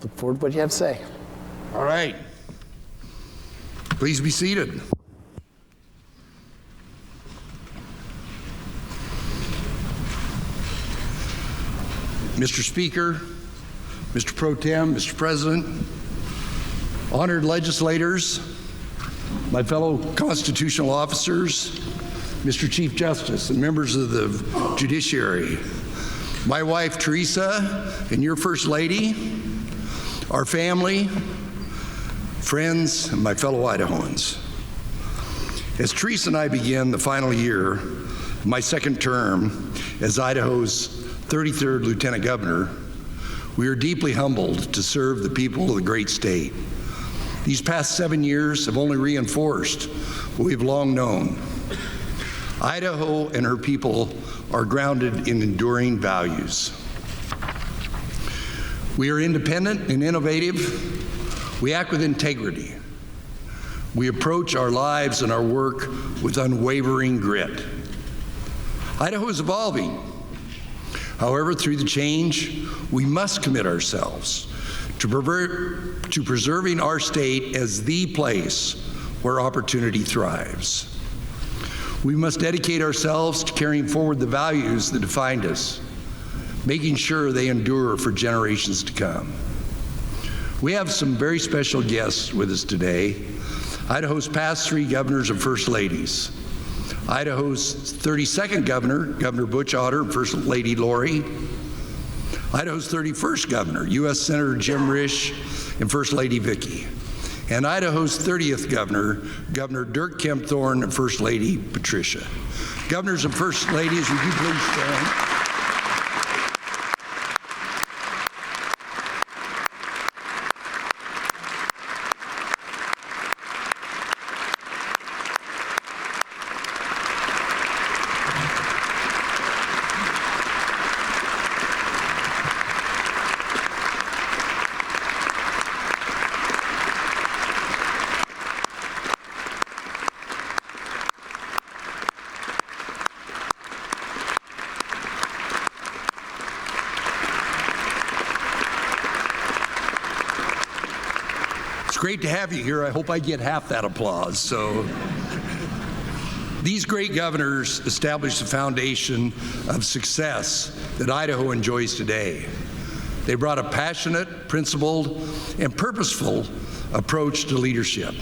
Look forward to what you have to say. All right. Please be seated. Mr. Speaker, Mr. Pro Tem, Mr. President, honored legislators, my fellow constitutional officers, Mr. Chief Justice, and members of the judiciary, my wife Teresa, and your First Lady, our family, friends, and my fellow Idahoans. As Teresa and I begin the final year of my second term as Idaho's 33rd Lieutenant Governor, we are deeply humbled to serve the people of the great state. These past 7 years have only reinforced what we've long known. Idaho and her people are grounded in enduring values. We are independent and innovative. We act with integrity. We approach our lives and our work with unwavering grit. Idaho is evolving. However, through the change, we must commit ourselves to preserving our state as the place where opportunity thrives. We must dedicate ourselves to carrying forward the values that defined us, making sure they endure for generations to come. We have some very special guests with us today. Idaho's past 3 governors and first ladies. Idaho's 32nd governor, Governor Butch Otter and First Lady Lori. Idaho's 31st governor, U.S. Senator Jim Risch and First Lady Vicki. And Idaho's 30th governor, Governor Dirk Kempthorne and First Lady Patricia. Governors and First Ladies, would you please stand? It's great to have you here. I hope I get half that applause. So, these great governors established the foundation of success that Idaho enjoys today. They brought a passionate, principled, and purposeful approach to leadership.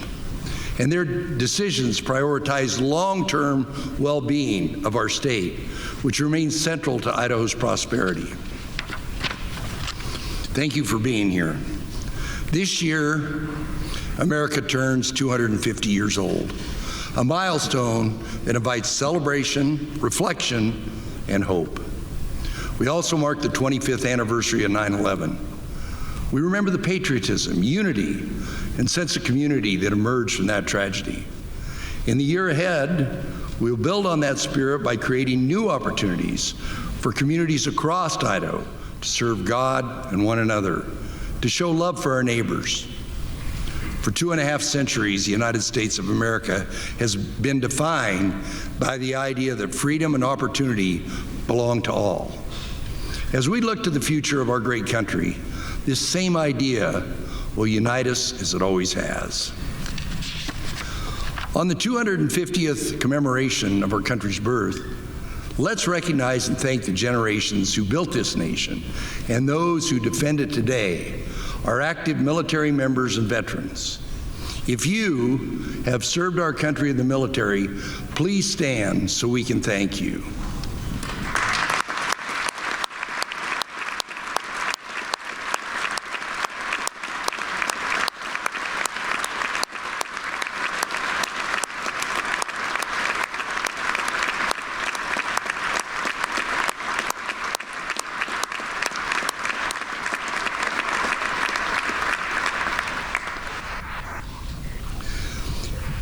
And their decisions prioritized long-term well-being of our state, which remains central to Idaho's prosperity. Thank you for being here. This year, America turns 250 years old, a milestone that invites celebration, reflection, and hope. We also mark the 25th anniversary of 9/11. We remember the patriotism, unity, and sense of community that emerged from that tragedy. In the year ahead, we'll build on that spirit by creating new opportunities for communities across Idaho to serve God and one another, to show love for our neighbors. For 2.5 centuries, the United States of America has been defined by the idea that freedom and opportunity belong to all. As we look to the future of our great country, this same idea will unite us as it always has. On the 250th commemoration of our country's birth, let's recognize and thank the generations who built this nation and those who defend it today, our active military members and veterans. If you have served our country in the military, please stand so we can thank you.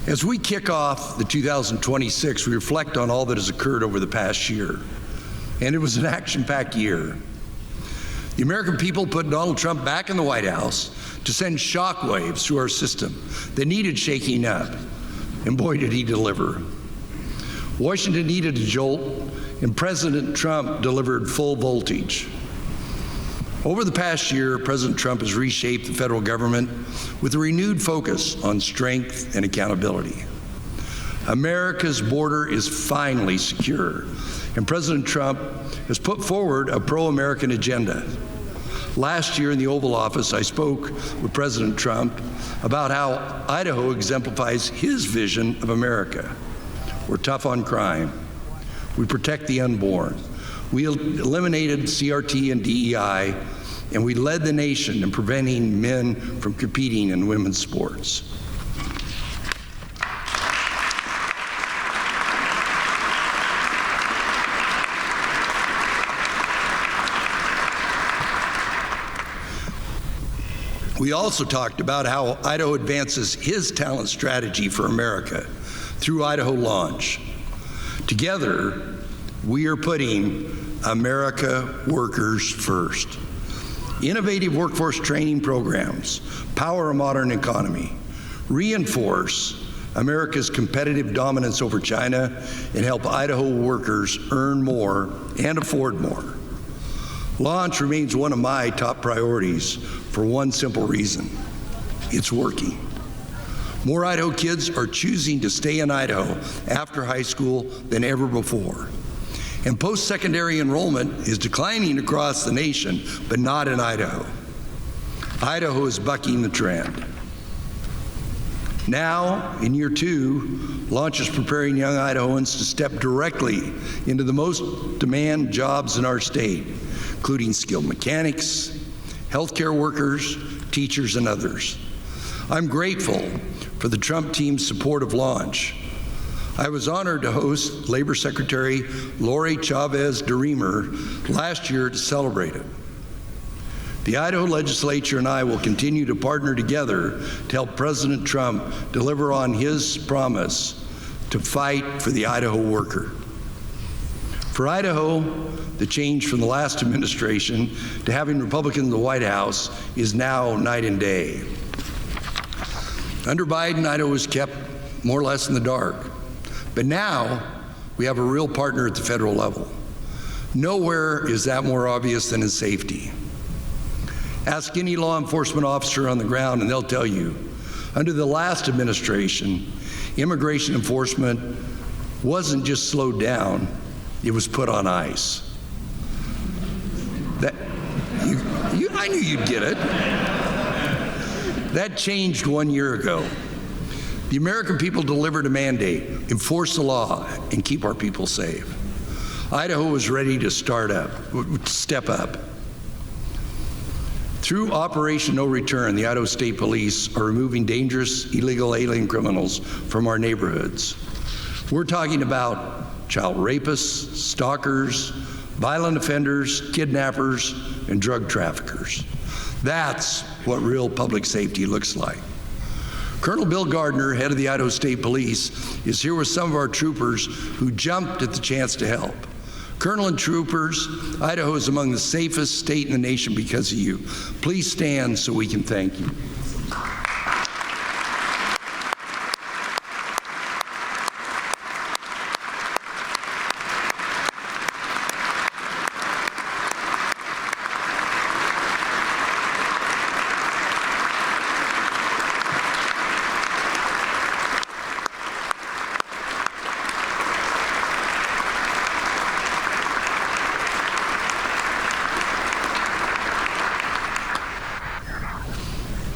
As we kick off the 2026, we reflect on all that has occurred over the past year. And it was an action-packed year. The American people put Donald Trump back in the White House to send shockwaves through our system that needed shaking up. And boy, did he deliver. Washington needed a jolt, and President Trump delivered full voltage. Over the past year, President Trump has reshaped the federal government with a renewed focus on strength and accountability. America's border is finally secure, and President Trump has put forward a pro-American agenda. Last year in the Oval Office, I spoke with President Trump about how Idaho exemplifies his vision of America. We're tough on crime. We protect the unborn. We eliminated CRT and DEI, and we led the nation in preventing men from competing in women's sports. We also talked about how Idaho advances his talent strategy for America through Idaho Launch. Together, we are putting America workers first. Innovative workforce training programs power a modern economy, reinforce America's competitive dominance over China, and help Idaho workers earn more and afford more. Launch remains one of my top priorities for one simple reason: it's working. More Idaho kids are choosing to stay in Idaho after high school than ever before. And post-secondary enrollment is declining across the nation, but not in Idaho. Idaho is bucking the trend. Now, in year 2, Launch is preparing young Idahoans to step directly into the most demand jobs in our state, including skilled mechanics, healthcare workers, teachers, and others. I'm grateful for the Trump team's support of Launch. I was honored to host Labor Secretary Lori Chavez DeRemer last year to celebrate it. The Idaho legislature and I will continue to partner together to help President Trump deliver on his promise to fight for the Idaho worker. For Idaho, the change from the last administration to having Republicans in the White House is now night and day. Under Biden, Idaho was kept more or less in the dark. But now, we have a real partner at the federal level. Nowhere is that more obvious than in safety. Ask any law enforcement officer on the ground and they'll tell you, under the last administration, immigration enforcement wasn't just slowed down, it was put on ice. I knew you'd get it. That changed 1 year ago. The American people delivered a mandate, enforce the law, and keep our people safe. Idaho was ready to step up. Through Operation No Return, the Idaho State Police are removing dangerous illegal alien criminals from our neighborhoods. We're talking about child rapists, stalkers, violent offenders, kidnappers, and drug traffickers. That's what real public safety looks like. Colonel Bill Gardner, head of the Idaho State Police, is here with some of our troopers who jumped at the chance to help. Colonel and troopers, Idaho is among the safest state in the nation because of you. Please stand so we can thank you.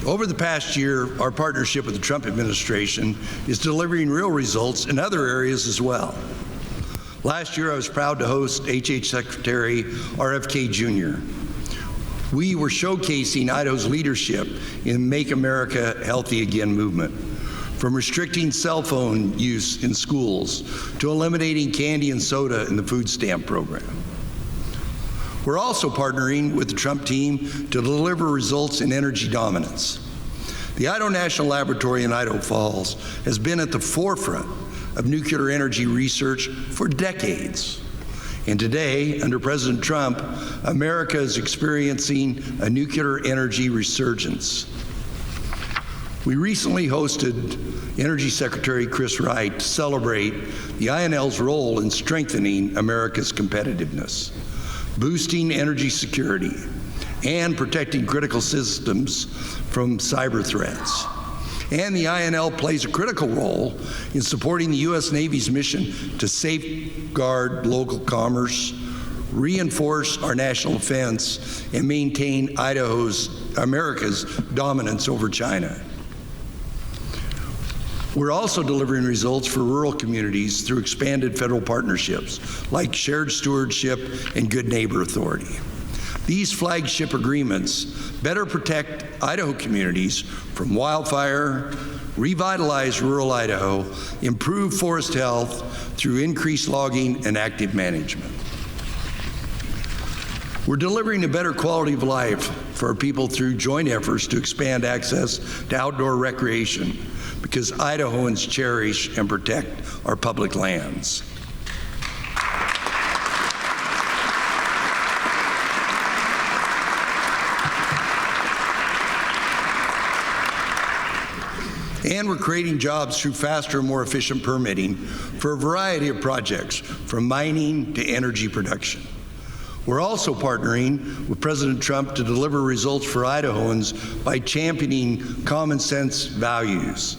Over the past year, our partnership with the Trump administration is delivering real results in other areas as well. Last year, I was proud to host HH Secretary RFK Jr. We were showcasing Idaho's leadership in Make America Healthy Again movement, from restricting cell phone use in schools to eliminating candy and soda in the food stamp program. We're also partnering with the Trump team to deliver results in energy dominance. The Idaho National Laboratory in Idaho Falls has been at the forefront of nuclear energy research for decades. And today, under President Trump, America is experiencing a nuclear energy resurgence. We recently hosted Energy Secretary Chris Wright to celebrate the INL's role in strengthening America's competitiveness, boosting energy security, and protecting critical systems from cyber threats. And the INL plays a critical role in supporting the U.S. Navy's mission to safeguard local commerce, reinforce our national defense, and maintain America's dominance over China. We're also delivering results for rural communities through expanded federal partnerships like shared stewardship and Good Neighbor Authority. These flagship agreements better protect Idaho communities from wildfire, revitalize rural Idaho, improve forest health through increased logging and active management. We're delivering a better quality of life for our people through joint efforts to expand access to outdoor recreation, because Idahoans cherish and protect our public lands. And we're creating jobs through faster and more efficient permitting for a variety of projects, from mining to energy production. We're also partnering with President Trump to deliver results for Idahoans by championing common sense values,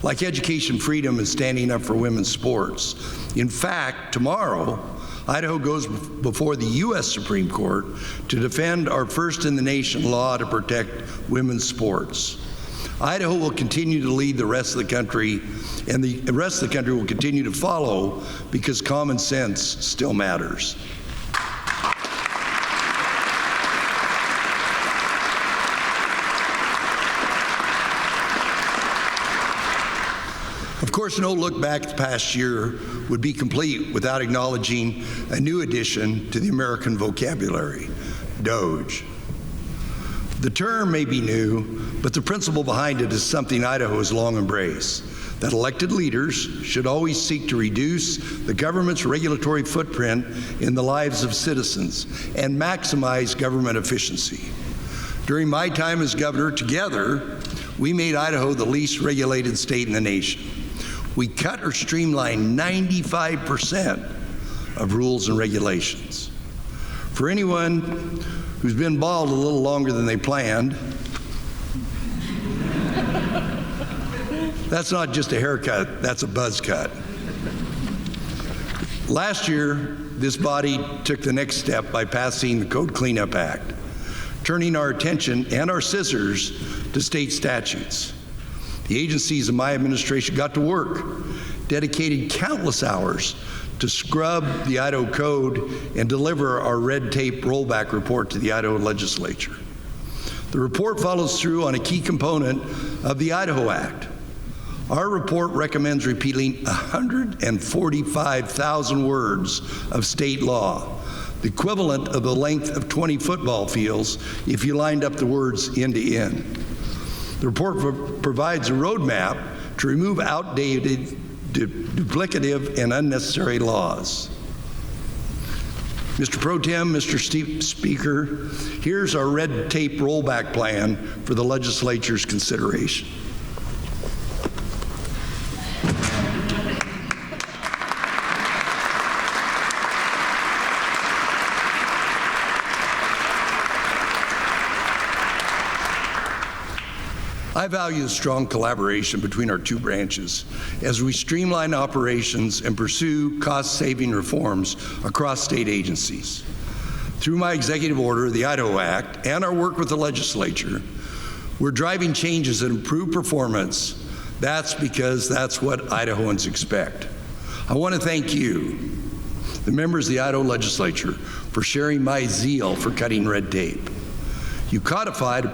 like education freedom and standing up for women's sports. In fact, tomorrow, Idaho goes before the U.S. Supreme Court to defend our first-in-the-nation law to protect women's sports. Idaho will continue to lead the rest of the country, and the rest of the country will continue to follow, because common sense still matters. Of course, no look back at the past year would be complete without acknowledging a new addition to the American vocabulary, Doge. The term may be new, but the principle behind it is something Idaho has long embraced, that elected leaders should always seek to reduce the government's regulatory footprint in the lives of citizens and maximize government efficiency. During my time as governor, together, we made Idaho the least regulated state in the nation. We cut or streamlined 95% of rules and regulations. For anyone who's been bald a little longer than they planned, that's not just a haircut, that's a buzz cut. Last year, this body took the next step by passing the Code Cleanup Act, turning our attention and our scissors to state statutes. The agencies of my administration got to work, dedicated countless hours to scrub the Idaho Code and deliver our red tape rollback report to the Idaho legislature. The report follows through on a key component of the Idaho Act. Our report recommends repealing 145,000 words of state law, the equivalent of the length of 20 football fields if you lined up the words end to end. The report provides a roadmap to remove outdated, duplicative, and unnecessary laws. Mr. Pro Tem, Mr. Speaker, here's our red tape rollback plan for the legislature's consideration. I value the strong collaboration between our two branches as we streamline operations and pursue cost-saving reforms across state agencies. Through my executive order, the Idaho Act, and our work with the legislature, we're driving changes that improve performance. That's because that's what Idahoans expect. I want to thank you, the members of the Idaho legislature, for sharing my zeal for cutting red tape. You codified a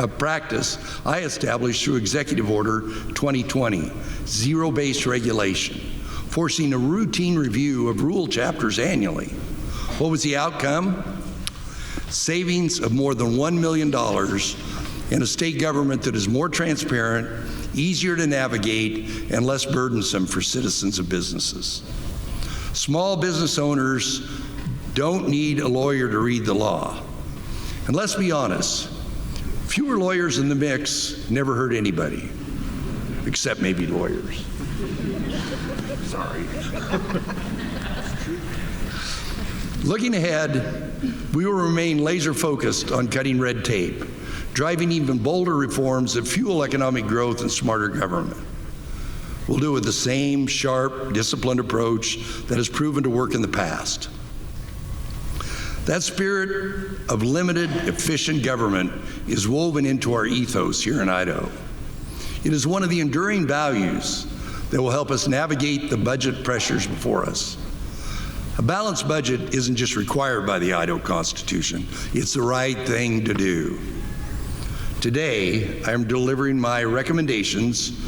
practice I established through Executive Order 2020, zero-based regulation, forcing a routine review of rule chapters annually. What was the outcome? Savings of more than $1 million in a state government that is more transparent, easier to navigate, and less burdensome for citizens and businesses. Small business owners don't need a lawyer to read the law. And let's be honest, fewer lawyers in the mix never hurt anybody, except maybe lawyers. Sorry. Looking ahead, we will remain laser-focused on cutting red tape, driving even bolder reforms that fuel economic growth and smarter government. We'll do it with the same sharp, disciplined approach that has proven to work in the past. That spirit of limited, efficient government is woven into our ethos here in Idaho. It is one of the enduring values that will help us navigate the budget pressures before us. A balanced budget isn't just required by the Idaho Constitution, it's the right thing to do. Today, I am delivering my recommendations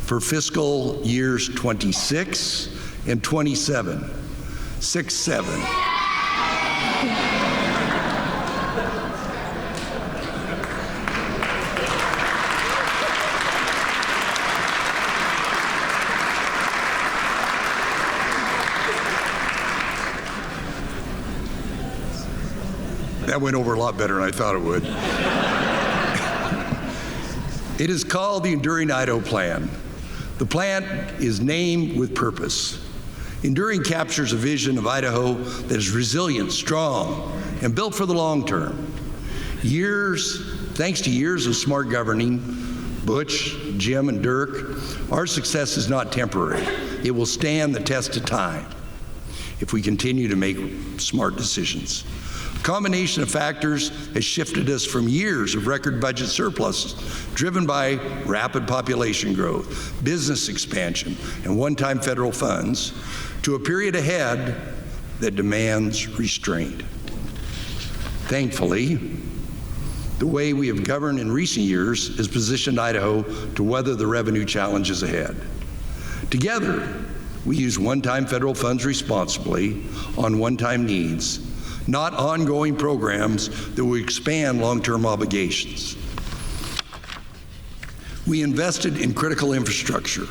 for fiscal years 26 and 27. 6-7. That went over a lot better than I thought it would. It is called the Enduring Idaho Plan. The plan is named with purpose. Enduring captures a vision of Idaho that is resilient, strong, and built for the long term. Thanks to years of smart governing, Butch, Jim, and Dirk, our success is not temporary. It will stand the test of time if we continue to make smart decisions. A combination of factors has shifted us from years of record budget surpluses driven by rapid population growth, business expansion, and one-time federal funds to a period ahead that demands restraint. Thankfully, the way we have governed in recent years has positioned Idaho to weather the revenue challenges ahead. Together, we use one-time federal funds responsibly on one-time needs, not ongoing programs that will expand long-term obligations. We invested in critical infrastructure,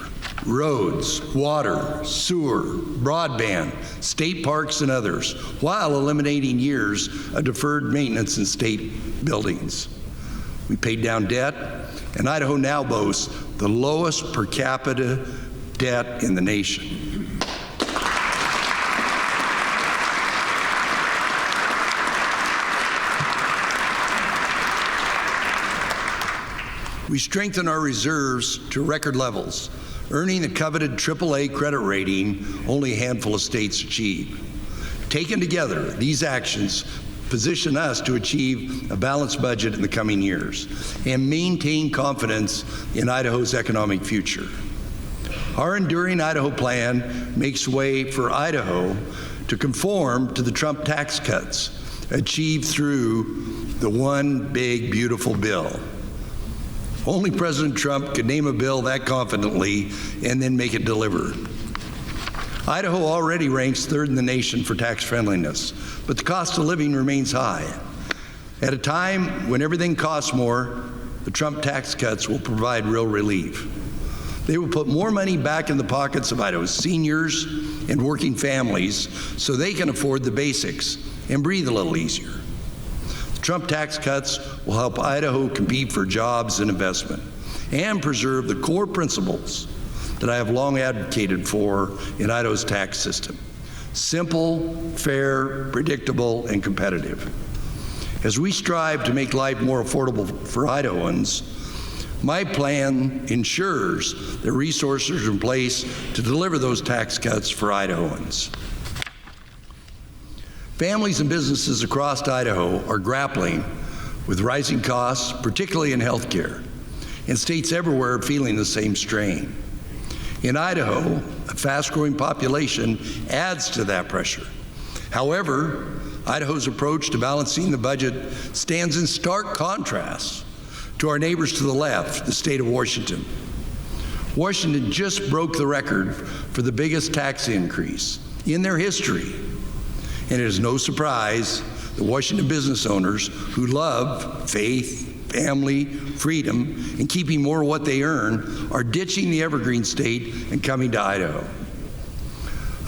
roads, water, sewer, broadband, state parks, and others, while eliminating years of deferred maintenance in state buildings. We paid down debt, and Idaho now boasts the lowest per capita debt in the nation. We strengthened our reserves to record levels, earning the coveted AAA credit rating only a handful of states achieve. Taken together, these actions position us to achieve a balanced budget in the coming years and maintain confidence in Idaho's economic future. Our Enduring Idaho Plan makes way for Idaho to conform to the Trump tax cuts achieved through the One Big Beautiful Bill. Only President Trump could name a bill that confidently and then make it deliver. Idaho already ranks third in the nation for tax friendliness, but the cost of living remains high. At a time when everything costs more, the Trump tax cuts will provide real relief. They will put more money back in the pockets of Idaho's seniors and working families so they can afford the basics and breathe a little easier. Trump tax cuts will help Idaho compete for jobs and investment and preserve the core principles that I have long advocated for in Idaho's tax system: simple, fair, predictable, and competitive. As we strive to make life more affordable for Idahoans, my plan ensures that resources are in place to deliver those tax cuts for Idahoans. Families and businesses across Idaho are grappling with rising costs, particularly in health care, and states everywhere are feeling the same strain. In Idaho, a fast-growing population adds to that pressure. However, Idaho's approach to balancing the budget stands in stark contrast to our neighbors to the left, the state of Washington. Washington just broke the record for the biggest tax increase in their history. And it is no surprise that Washington business owners who love faith, family, freedom, and keeping more of what they earn are ditching the evergreen state and coming to Idaho.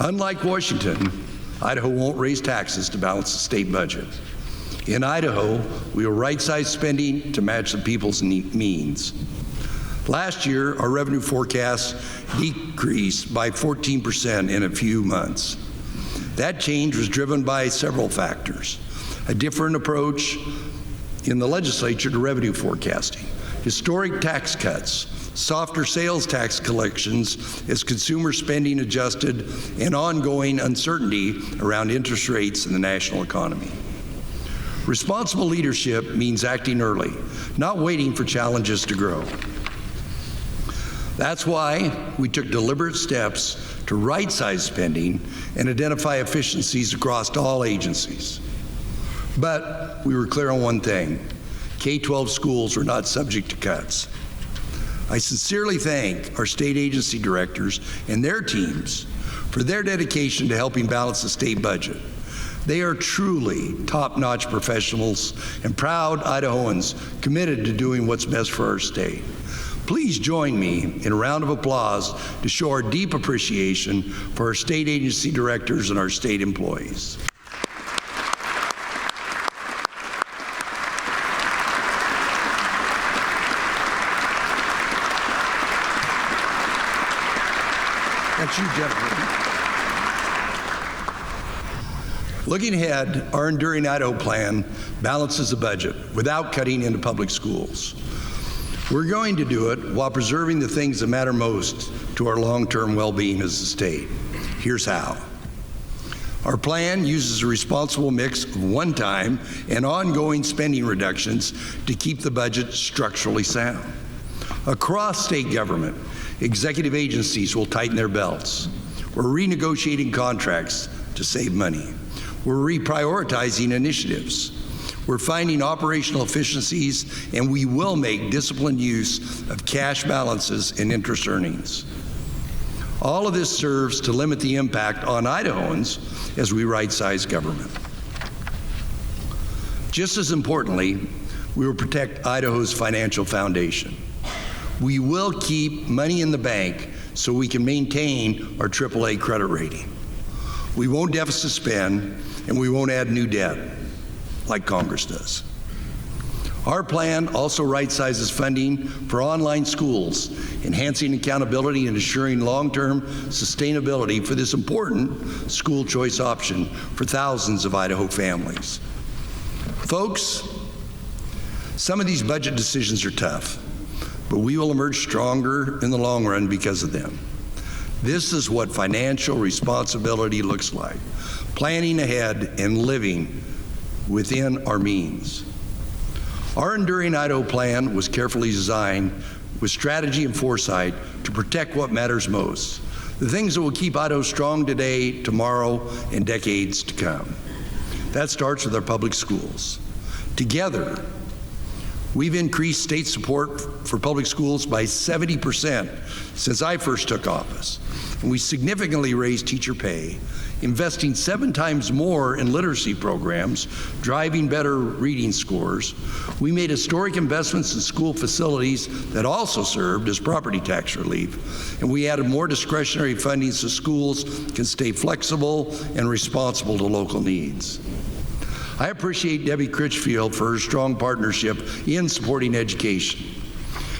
Unlike Washington, Idaho won't raise taxes to balance the state budget. In Idaho, we will right-size spending to match the people's means. Last year, our revenue forecast decreased by 14% in a few months. That change was driven by several factors. A different approach in the legislature to revenue forecasting, historic tax cuts, softer sales tax collections as consumer spending adjusted, and ongoing uncertainty around interest rates in the national economy. Responsible leadership means acting early, not waiting for challenges to grow. That's why we took deliberate steps to right-size spending and identify efficiencies across all agencies. But we were clear on one thing: K-12 schools were not subject to cuts. I sincerely thank our state agency directors and their teams for their dedication to helping balance the state budget. They are truly top-notch professionals and proud Idahoans committed to doing what's best for our state. Please join me in a round of applause to show our deep appreciation for our state agency directors and our state employees. That's you, Jennifer. Looking ahead, our Enduring Idaho Plan balances the budget without cutting into public schools. We're going to do it while preserving the things that matter most to our long-term well-being as a state. Here's how. Our plan uses a responsible mix of one-time and ongoing spending reductions to keep the budget structurally sound. Across state government, executive agencies will tighten their belts. We're renegotiating contracts to save money. We're reprioritizing initiatives. We're finding operational efficiencies, and we will make disciplined use of cash balances and interest earnings. All of this serves to limit the impact on Idahoans as we right-size government. Just as importantly, we will protect Idaho's financial foundation. We will keep money in the bank so we can maintain our AAA credit rating. We won't deficit spend, and we won't add new debt like Congress does. Our plan also right-sizes funding for online schools, enhancing accountability and assuring long-term sustainability for this important school choice option for thousands of Idaho families. Folks, some of these budget decisions are tough, but we will emerge stronger in the long run because of them. This is what financial responsibility looks like: planning ahead and living within our means. Our Enduring Idaho Plan was carefully designed with strategy and foresight to protect what matters most, the things that will keep Idaho strong today, tomorrow, and decades to come. That starts with our public schools. Together, we've increased state support for public schools by 70% since I first took office. And we significantly raised teacher pay, investing 7 times more in literacy programs, driving better reading scores. We made historic investments in school facilities that also served as property tax relief. And we added more discretionary funding so schools can stay flexible and responsible to local needs. I appreciate Debbie Critchfield for her strong partnership in supporting education.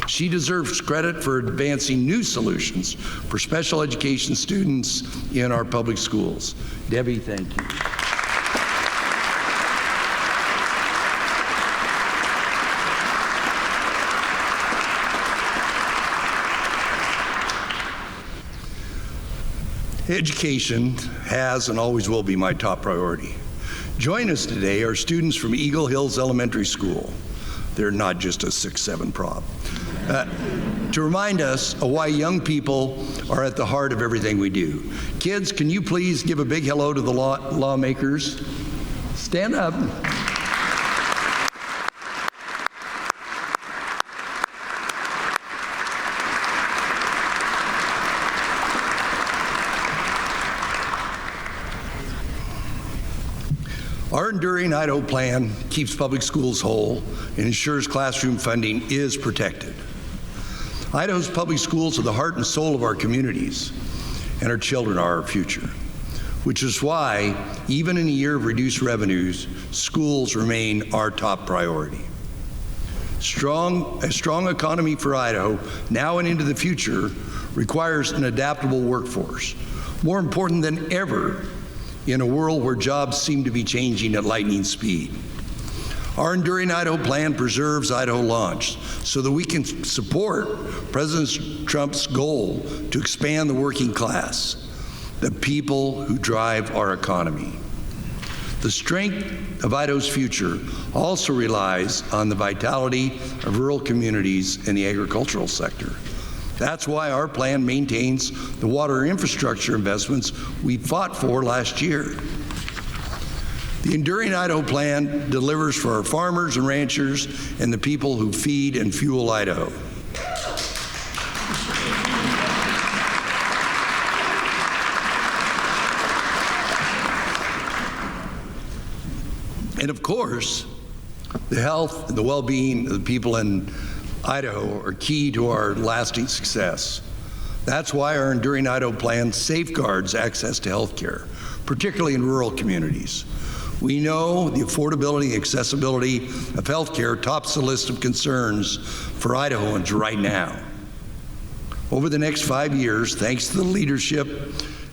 She deserves credit for advancing new solutions for special education students in our public schools. Debbie, thank you. Education has and always will be my top priority. Join us today are students from Eagle Hills Elementary School. They're not just a 6'7" prop. To remind us of why young people are at the heart of everything we do. Kids, can you please give a big hello to the lawmakers? Stand up. Our Enduring Idaho Plan keeps public schools whole and ensures classroom funding is protected. Idaho's public schools are the heart and soul of our communities, and our children are our future, which is why, even in a year of reduced revenues, schools remain our top priority. A strong economy for Idaho, now and into the future, requires an adaptable workforce. More important than ever in a world where jobs seem to be changing at lightning speed. Our Enduring Idaho plan preserves Idaho launch so that we can support President Trump's goal to expand the working class, the people who drive our economy. The strength of Idaho's future also relies on the vitality of rural communities and the agricultural sector. That's why our plan maintains the water infrastructure investments we fought for last year. The Enduring Idaho plan delivers for our farmers and ranchers and the people who feed and fuel Idaho. And of course, the health and the well-being of the people in Idaho are key to our lasting success. That's why our Enduring Idaho plan safeguards access to health care, particularly in rural communities. We know the affordability and accessibility of health care tops the list of concerns for Idahoans right now. Over the next 5 years, thanks to the leadership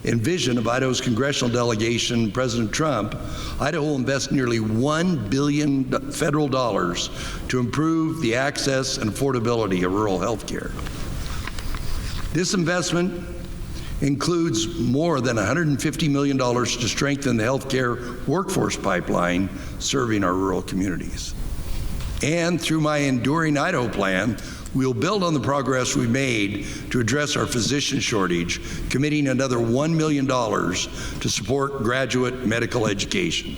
and vision of Idaho's congressional delegation, President Trump, Idaho will invest nearly $1 billion federal dollars to improve the access and affordability of rural health care. This investment includes more than $150 million to strengthen the healthcare workforce pipeline serving our rural communities. And through my Enduring Idaho plan, we'll build on the progress we made to address our physician shortage, committing another $1 million to support graduate medical education.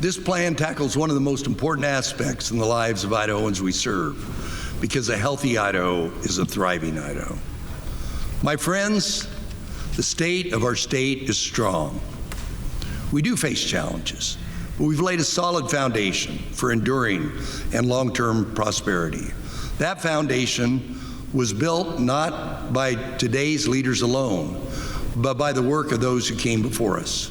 This plan tackles one of the most important aspects in the lives of Idahoans we serve, because a healthy Idaho is a thriving Idaho. My friends, the state of our state is strong. We do face challenges, but we've laid a solid foundation for enduring and long-term prosperity. That foundation was built not by today's leaders alone, but by the work of those who came before us.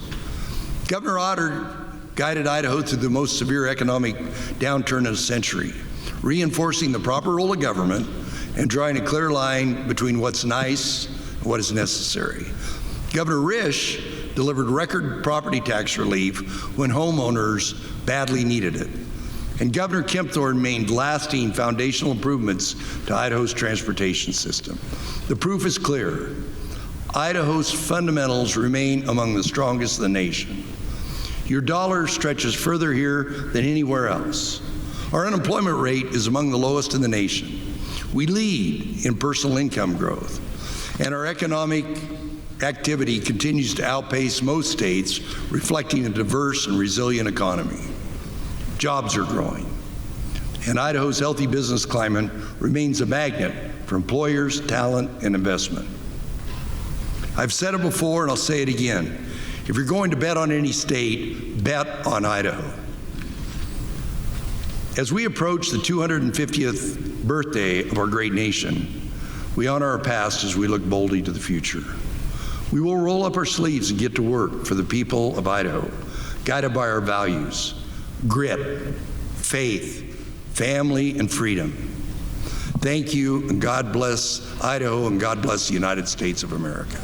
Governor Otter guided Idaho through the most severe economic downturn in a century, reinforcing the proper role of government and drawing a clear line between what's nice and what is necessary. Governor Risch delivered record property tax relief when homeowners badly needed it. And Governor Kempthorne made lasting foundational improvements to Idaho's transportation system. The proof is clear. Idaho's fundamentals remain among the strongest in the nation. Your dollar stretches further here than anywhere else. Our unemployment rate is among the lowest in the nation. We lead in personal income growth, and our economic activity continues to outpace most states, reflecting a diverse and resilient economy. Jobs are growing, and Idaho's healthy business climate remains a magnet for employers, talent, and investment. I've said it before, and I'll say it again. If you're going to bet on any state, bet on Idaho. As we approach the 250th birthday of our great nation, we honor our past as we look boldly to the future. We will roll up our sleeves and get to work for the people of Idaho, guided by our values: grit, faith, family, and freedom. Thank you, and God bless Idaho, and God bless the United States of America.